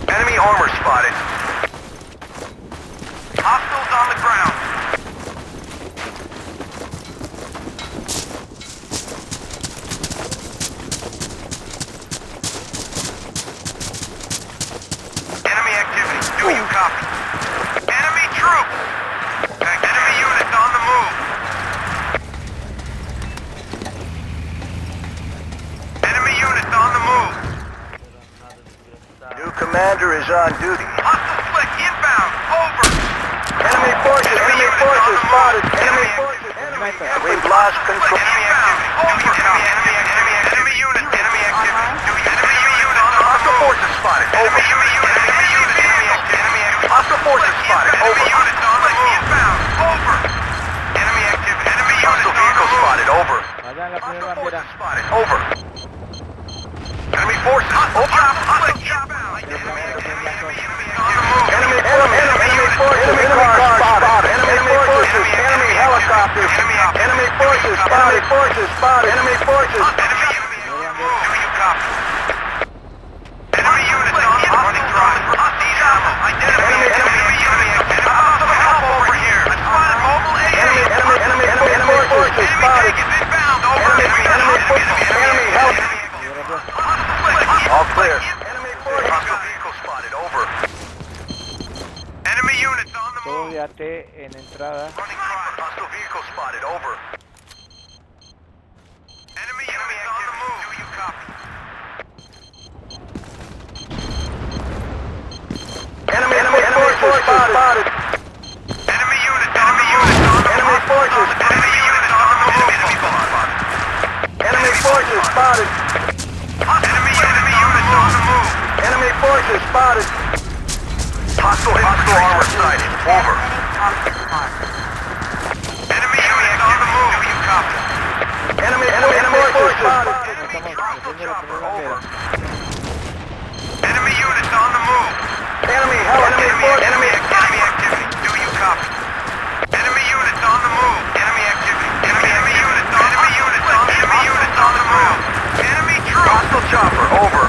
Enemy armor spotted. Hostiles on the ground. Enemy activity. Do you copy? Enemy troops. Enemy units on the move. Enemy units on the move. New commander is on duty. Hostile flick inbound. Over. Enemy forces spotted. Enemy forces. We've lost control. Enemy activity. Over. Enemy unit. Enemy activity. Enemy unit on the hostile forces spotted. Over. Enemy unit. Enemy activity. Hostile forces spotted. Over. Enemy units on the move. Inbound. Over. Enemy activity. Enemy units hostile vehicle spotted. Over. Hostile forces spotted. Over. Enemy forces. Over. Hostile inbound. Enemy forces. Enemy cars spotted. Enemy forces. Enemy helicopters. Enemy forces spotted. Enemy forces. Enemy units on the move. Do you copy? Enemy units on the running drive. Hostile ammo. Identify. Enemy units. Hostile help over here. I spotted mobile AA. Enemy forces spotted. Inbound. Over. Enemy help. All clear. Enemy forces. Hostile vehicle spotted. Over. Enemy units on the move. En entrada. Running drive. Hostile vehicle spotted. Over. Enemy units on the move. Do you copy? Enemy forces spotted. Enemy units on the move. Enemy forces. Enemy units on the move. Enemy forces spotted. Enemy units on the move. Enemy forces spotted. Hostile armor sighted. Over. Enemy units on the move. Do you copy? Enemy forces spotted. Chopper. Over. Enemy units on the move. Enemy activity. Do you copy? Enemy units on the move. Enemy activity. Enemy units on the move. Enemy troops. Hostile chopper. Over.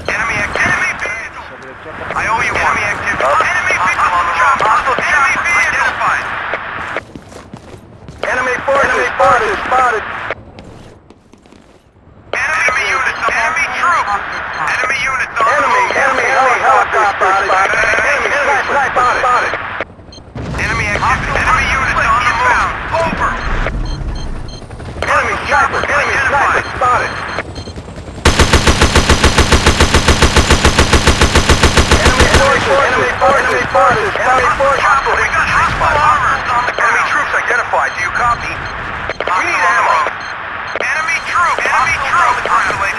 Enemy vehicle. I owe you one. Enemy activity. Enemy vehicle on the run. Hostile chopper. Identified. Enemy forces spotted. Enemy units. Enemy troops. Enemy units on the move. Enemy helicopter spotted. Enemy sniper spotted. Enemy activity. Enemy units on the move. Over. Enemy sniper spotted. Enemy forces. We got hostile armor on the ground. Enemy troops identified. Do you copy? We need ammo. Enemy troops. Enemy troops. Enemy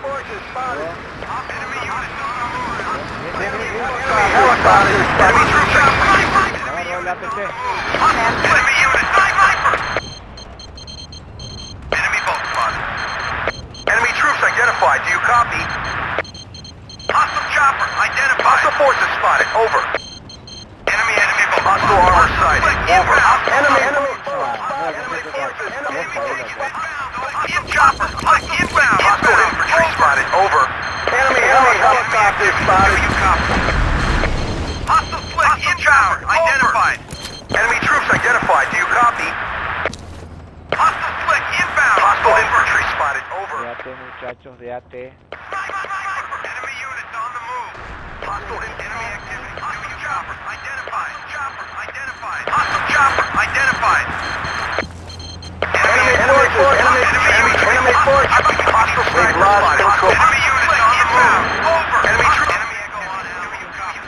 forces spotted. Enemy units on the move. Enemy helicopters. Enemy troops on sniper. Enemy units sniper. Enemy boat spotted. Enemy troops identified. Do you copy? Hostile chopper identified. Hostile forces spotted. Over. Enemy boat. Hostile armor sighted. Over. Enemy forces. In chopper. Inbound. Hostile infantry spotted. Over. Enemy helicopter spotted. Do you copy? Hostile flick. Inbound. Identified. Enemy troops identified. Do you copy? Hostile flick. Inbound. Hostile infantry spotted. Over. Muchachos, Enemy units on the move. Hostile enemy activity. Hostile chopper identified. Hostile chopper identified. Enemy force. Hostile sniper spotted. Enemy units on the move. Over. Enemy troops. Enemy echo on out. Do you copy?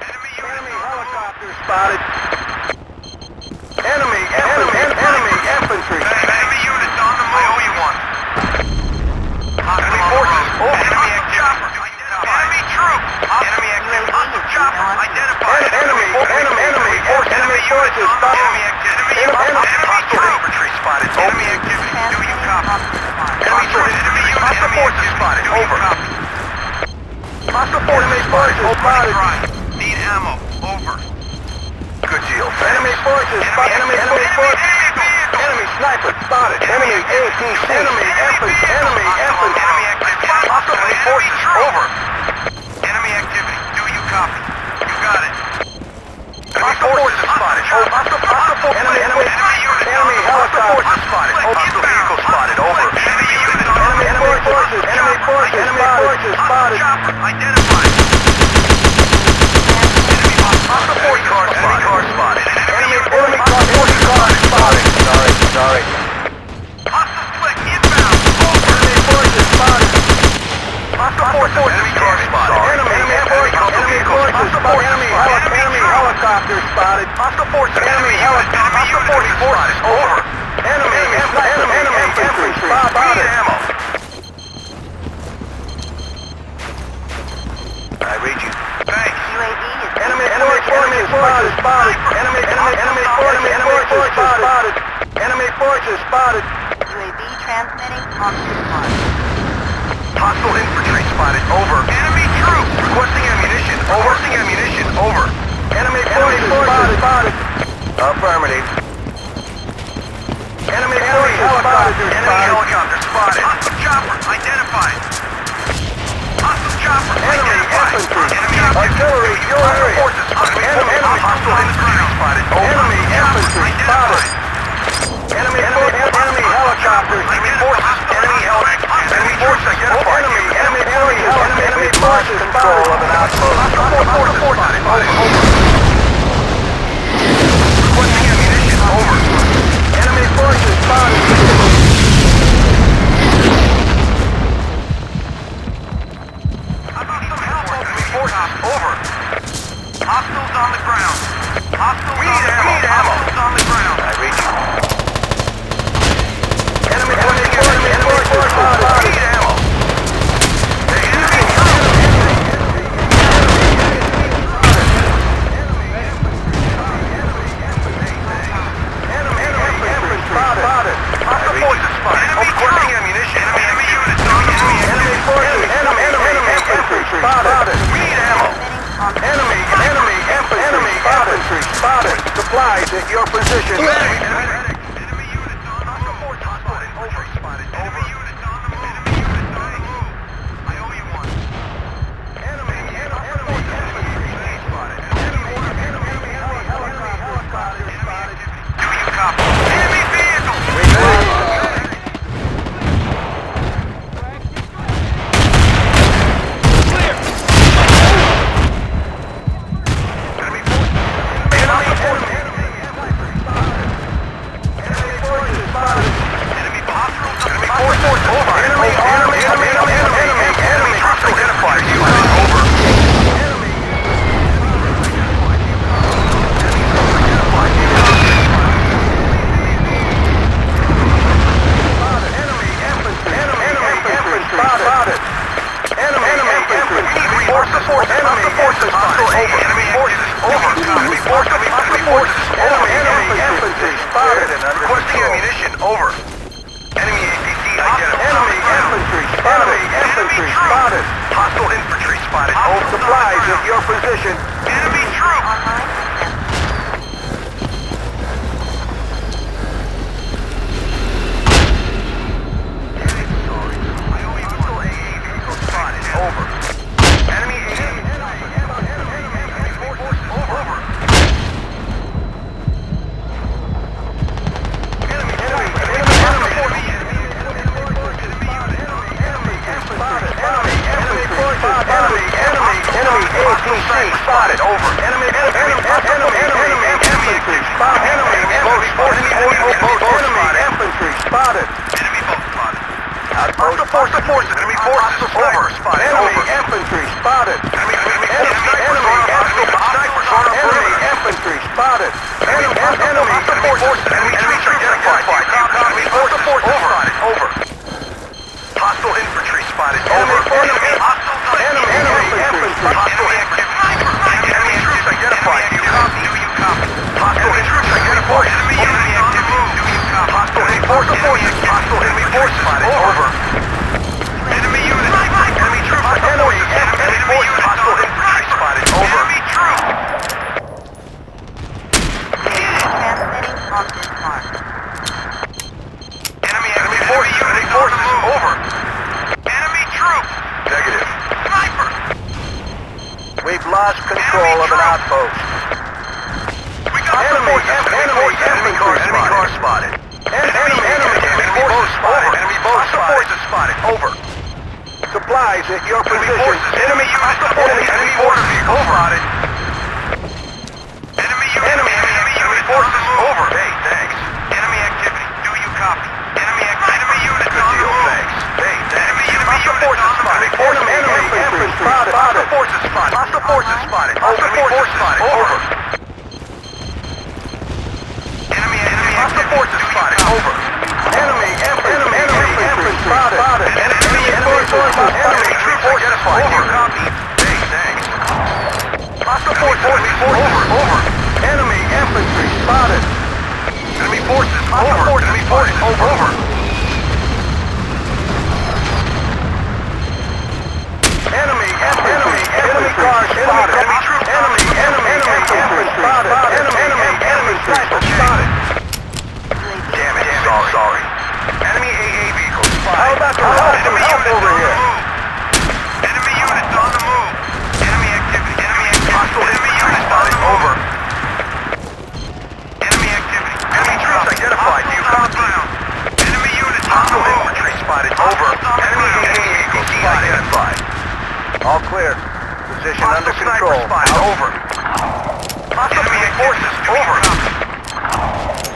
Enemy helicopter spotted. Enemy infantry. Enemy units on the move. I owe you one. Enemy forces. Over. Enemy activity. Enemy troops. Enemy activity. Hostile chopper identified. Enemy forces. Enemy units. Enemy activity. Hostile infantry spotted. Enemy activity. Do you copy? Enemy troops. Hostile forces spotted. Over. Hostile forces spotted. Need ammo. Over. Good deal. Enemy forces spotted. Enemy forces. Enemy sniper spotted. Enemy APC. Enemy infantry. Enemy infantry. Enemy activity. Hostile forces. Over. Enemy activity. Do you copy? You got it. Enemy forces spotted. Enemy helicopter spotted. Hostile vehicle spotted. Over. Enemy unit. Enemy forces. Enemy forces spotted. Chopper identified. Hostile forces spotted. Enemy car spotted. Enemy car spotted. Sorry. Hostile flick inbound. Over. Enemy forces spotted. Hostile forces. Enemy car spotted. Enemy forces spotted. Enemy helicopter spotted. Hostile forces. Enemy helicopter spotted. Over. Enemy infantry spotted. Ammo. I read you. Thanks. UAV is Enemy forces spotted. Enemy forces spotted. Enemy forces spotted. UAV transmitting on command. Hostile infantry spotted. Over. Enemy troops requesting ammunition. Over. Enemy forces spotted. Affirmative. Enemy helicopter spotted. Hostile chopper identified. Hostile chopper identified. Enemy artillery, your area. Forces spotted. Hostile infantry spotted. Enemy infantry spotted. Enemy helicopters. Enemy forces. Enemy forces identified. Enemy forces control of an outpost. Hostile forces spotted. Over. Requesting ammunition. Over. Enemy forces spotted. How about some help? Enemy forces. Over. Hostiles on the ground. Hostiles on the ground. I read you. Enemy forces spotted. Need ammo. Spotted. Hostile forces spotted. Requesting ammunition. Enemy units on the move. Enemy forces. Enemy infantry spotted. Need ammo. Enemy infantry spotted. Supplies at your position. Enemy units on the move. Hostile infantry spotted. Enemy units on the move. I owe you one. Enemy infantry spotted. Enemy helicopter spotted. Do you copy? Enemy vehicle! Clear! Enemy forces! Enemy forces spotted! Enemy hostiles! Enemy forces over! Enemy troops identified! You have it over! Spotted. Enemy infantry. Hostile forces spotted. Enemy forces over. Enemy forces. Enemy infantry spotted. Requesting ammunition. Over. Enemy APC identified. Enemy infantry spotted. Hostile infantry spotted. Over. Supplies at your position. Enemy troops. Over. Enemy forces over. Enemy spotted. Over. Enemy infantry spotted. Enemy infantry spotted. Enemy boat spotted. Hostile forces. Enemy forces over. Spotted. Enemy infantry spotted. Enemy infantry spotted. Enemy forces. Enemy troops identified. Enemy forces spotted. Over. Hostile infantry spotted. Over. Enemy infantry. Enemy troops identified. Do you copy? Hostile troops identified. Enemy activity. Do you copy? Hostile on this mark. Enemy forces, over. Enemy troops. Negative. Sniper. We've lost control of an outpost. We got enemy car spotted. Enemy boat spotted. Enemy forces spotted. Over. Supplies at your position. Enemy border vehicle spotted. Enemy forces over. Hey, thanks. Enemy activity. Do you copy? Enemy units on the move. Thanks. Hey, enemy forces spotted. Enemy spotted. Hostile forces spotted. Hostile forces spotted. Over. Enemy hostile forces spotted. Over. Enemy spotted. Enemy troops identified. Over. Copy. Hey, thanks. Hostile forces over. Enemy infantry spotted. Enemy forces over. Enemy forces over. Enemy cars spotted. Enemy troops. Enemy infantry spotted. Enemy snipers spotted. Damn it, sorry. Enemy AA vehicle spotted. How about the help over here? Enemy units on the move. Enemy activity. Hostile enemy units spotted. Over. Enemy activity. Enemy troops identified. Do you copy? Enemy units hostile infantry spotted. Over. Enemy AA vehicle identified. All clear. Position under control. Over. Enemy forces over.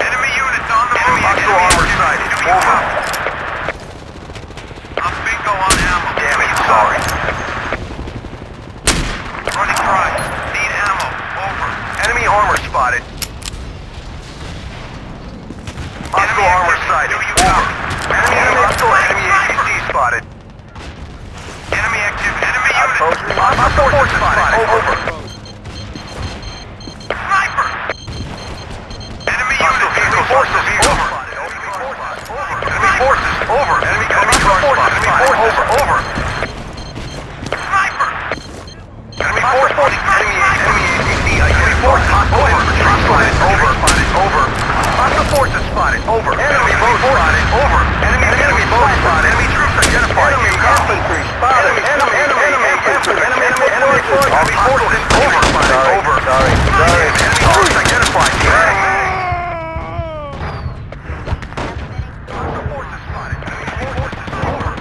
Enemy units on the move. Hostile armor sighted. Over. I'm bingo on ammo. Damn it, sorry. Running dry. Need ammo. Over. Enemy armor spotted. Hostile armor sighted. Over. Enemy APC spotted. Enemy active. Enemy units. Hostile forces spotted. Over. Sniper. Enemy units. Enemy forces over. Enemy forces over. Enemy car spotted. Enemy forces over. Sniper. Enemy forces. Enemy APC. Enemy forces over. Spotted. Over. Hostile forces spotted. Over. Enemy boat spotted. Over. Enemy boat spotted. Enemy troops identified. Enemy infantry spotted. Enemy infantry. Enemy forces over. Over. Sorry. Enemy troops identified. Hostile forces spotted. Enemy forces over.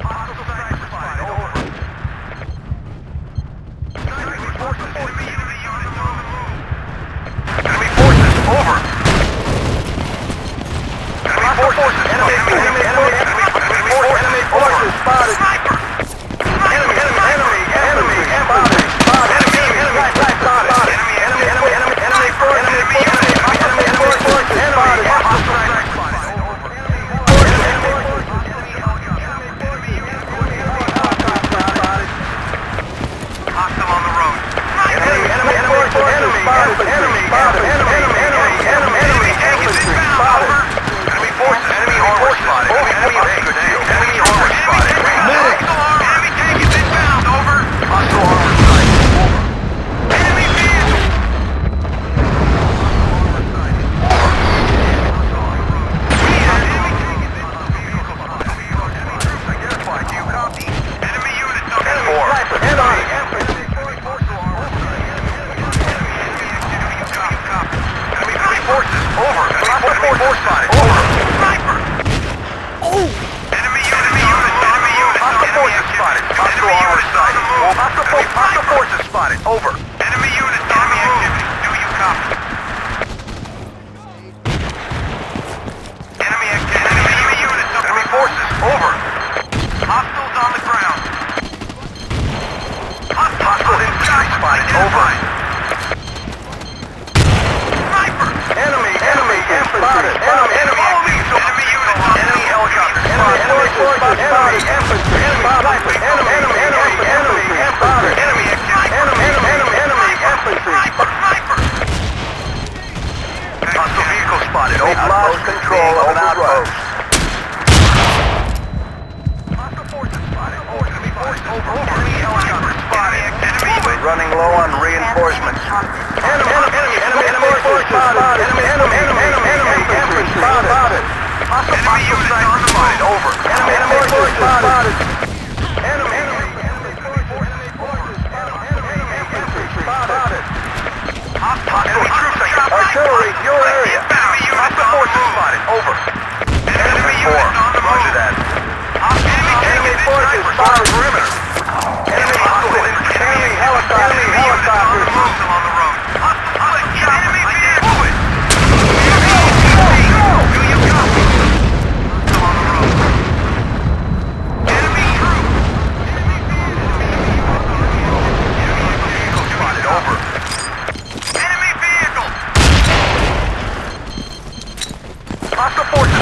Hostile snipers spotted. Over. Enemy forces. Enemy units on the move. Enemy forces over. Enemy forces. Enemy forces spotted. Sniper. Enemy spotted. Hostile on the road. Enemy forces. Enemy armor spotted. Enemy armor spotted. Enemy tank is inbound. Over. Hostile armor sighted. Over. Enemy vehicle. Armor sighted. Over. Enemy tank is inbound. Enemy troops identified. Do you copy? Enemy units on the move. Enemy forces over. Hostile forces spotted. Over. Sniper. Enemy units. Hostile forces spotted. Hostile armor sighted. Hostile forces spotted. Over. Enemy units. Enemy activity. Do you copy? Enemy activity. Enemy units. Enemy forces. Over. Hostiles on the ground. Hostile infantry spotted. Over. Sniper. Enemy spotted. Enemy units. Enemy helicopter spotted. Enemy infantry spotted. Enemy spotted. Enemy infantry. Sniper. Hostile vehicle spotted. They've lost control of an outpost. Hostile forces spotted. Enemy forces over. Enemy helicopter spotted. Enemy running low on reinforcements. Enemy forces spotted. Enemy spotted. Enemy spotted. Enemy troops artillery, your area. Hostile forces spotted. Over. Enemy units on the move. Roger that. Enemy forces spotted perimeter. Enemy helicopters. Enemy helicopters. On the road. Enemy vehicle. Do you copy? On the road. Enemy troops. Enemy vehicle spotted. Over. Enemy vehicle. Hostile forces